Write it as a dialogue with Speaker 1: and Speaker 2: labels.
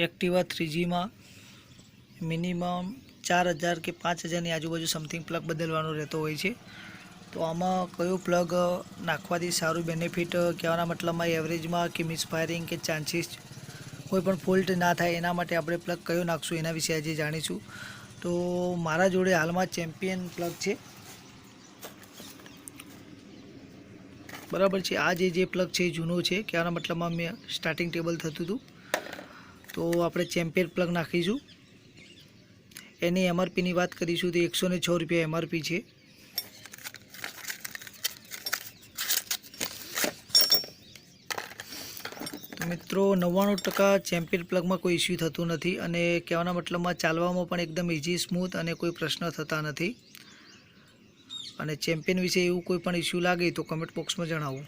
Speaker 1: Activa 3Gમાં minimum 4000 કે 5000ની આજુબાજુ something plug બદલવાનો રહેતો હોય છે। તો આમાં કયો પ્લગ નાખવાથી સારું બેનિફિટ કહેવાના મતલબમાં એવરેજમાં કે મિસફાયરિંગ કે ચાન્સીસ કોઈ પણ ફોલ્ટ ના થાય એના માટે આપણે પ્લગ કયો નાખશું એના વિશે આજે જાણીશું। તો મારા જોડે હાલમાં ચેમ્પિયન પ્લગ છે, બરાબર છે। આ જે પ્લગ છે એ જૂનો છે, કહેવાના મતલબમાં મેં સ્ટાર્ટિંગ ટેબલ થતું હતું। તો આપણે ચેમ્પિયન પ્લગ નાખીશું। એની એમઆરપીની વાત કરીશું તો 106 રૂપિયા એમઆરપી છે। તો મિત્રો 99% ચેમ્પિયન પ્લગમાં કોઈ ઇસ્યુ થતું નથી અને કહેવાના મતલબમાં ચાલવામાં પણ એકદમ ઇઝી સ્મૂથ અને કોઈ પ્રશ્ન થતા નથી। અને ચેમ્પિયન વિશે એવું કોઈ પણ ઇસ્યુ લાગે તો કમેન્ટ બોક્સમાં જણાવો।